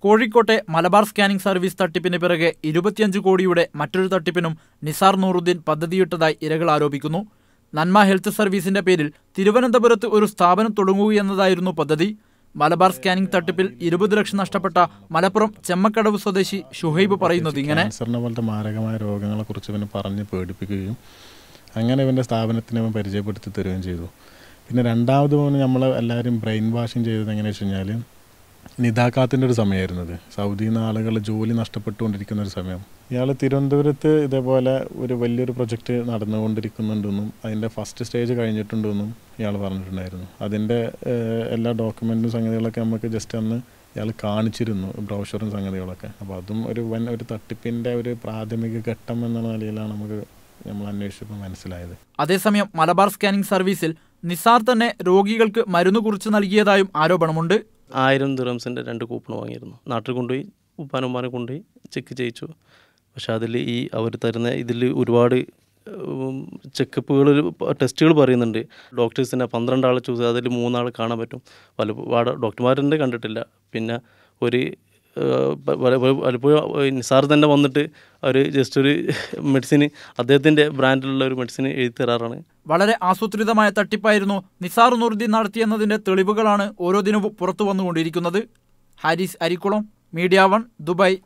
കോഴിക്കോട്ടെ Malabar scanning service തട്ടിപ്പിന് പിറകെ 25 കോടിയുടെ മറ്റൊരു തട്ടിപ്പിനും നിസാർ നൂറുദ്ദീൻ പദ്ധതിയിട്ടതായി ഇരകൾ ആരോപിക്കുന്നു. നന്മ ഹെൽത്ത് സർവീസിന്റെ പേരിൽ തിരുവനന്തപുരത്ത് ഒരു സ്ഥാപനം തുടങ്ങുകയെന്നതായിരുന്നു പദ്ധതി. മലബാർ സ്കാനിംഗ് തട്ടിപ്പിൽ 20 ലക്ഷം നഷ്ടപ്പെട്ട മലപ്പുറം ചെമ്മക്കടവ് സ്വദേശി ഷുഹൈബ് പറയുന്നത് ഇങ്ങനെ: ക്യാൻസറിനെ പോലത്തെ മാരകമായ രോഗങ്ങളെക്കുറിച്ച് ഇവനെ പറഞ്ഞ് പേടിപ്പിക്കുകയും അങ്ങനെ ഇവൻ്റെ സ്ഥാപനത്തിനെ അവൻ പരിചയപ്പെടുത്തി തരികയും ചെയ്തു. പിന്നെ രണ്ടാമത് നമ്മൾ എല്ലാവരും ബ്രെയിൻ വാഷിങ് ചെയ്തത് എങ്ങനെയാണെന്ന് വെച്ച് കഴിഞ്ഞാൽ, നിദാക്കാത്തിൻ്റെ ഒരു സമയമായിരുന്നത്. സൗദിയിൽ നിന്ന് ആളുകൾ ജോലി നഷ്ടപ്പെട്ടുകൊണ്ടിരിക്കുന്ന ഒരു സമയം. ഇയാൾ തിരുവനന്തപുരത്ത് ഇതേപോലെ ഒരു വലിയൊരു പ്രൊജക്റ്റ് നടന്നുകൊണ്ടിരിക്കുന്നുണ്ടെന്നും അതിൻ്റെ ഫസ്റ്റ് സ്റ്റേജ് കഴിഞ്ഞിട്ടുണ്ടെന്നും ഇയാൾ പറഞ്ഞിട്ടുണ്ടായിരുന്നു. അതിൻ്റെ എല്ലാ ഡോക്യുമെൻറ്റും സംഗതികളൊക്കെ നമുക്ക് ജസ്റ്റ് അന്ന് ഇയാൾ കാണിച്ചിരുന്നു, ബ്രൗഷറും സംഗതികളൊക്കെ. അപ്പോൾ അതും ഒരു തട്ടിപ്പിൻ്റെ ഒരു പ്രാഥമിക ഘട്ടം എന്ന നിലയിലാണ് നമ്മൾ അന്വേഷിച്ചപ്പോൾ മനസ്സിലായത്. അതേസമയം മലബാർ സ്കാനിംഗ് സർവീസിൽ നിസാർ തന്നെ രോഗികൾക്ക് മരുന്ന് കുറിച്ച് നൽകിയതായും ആരോപണമുണ്ട്. 1000 ദിർഹംസിൻ്റെ 2 കൂപ്പൺ വാങ്ങിയിരുന്നു. നാട്ടിൽ കൊണ്ടുപോയി ഉപ്പാനുമ്മാനെ കൊണ്ടുപോയി ചെക്ക് ചെയ്യിച്ചു. പക്ഷെ അതിൽ അവർ തരുന്ന ഇതിൽ ഒരുപാട് ചെക്കപ്പുകൾ, ടെസ്റ്റുകൾ പറയുന്നുണ്ട്. ഡോക്ടേഴ്സിനെ 12 ആളെ ചൂസ്, അതിൽ 3 ആൾ കാണാൻ പറ്റും. പല ഡോക്ടർമാരെ കണ്ടിട്ടില്ല. പിന്നെ പലപ്പോഴും നിസാർ തന്നെ വന്നിട്ട് അവർ ജസ്റ്റ് ഒരു മെഡിസിന്, അദ്ദേഹത്തിൻ്റെ ബ്രാൻഡിലുള്ള ഒരു മെഡിസിൻ എഴുതി തരാറാണ്. വളരെ ആസൂത്രിതമായ തട്ടിപ്പായിരുന്നു നിസാർ നൂറുദ്ദീൻ നടത്തിയെന്നതിൻ്റെ തെളിവുകളാണ് ഓരോ ദിനവും പുറത്തു വന്നുകൊണ്ടിരിക്കുന്നത്. Haris Arikkulam, media 1, Dubai.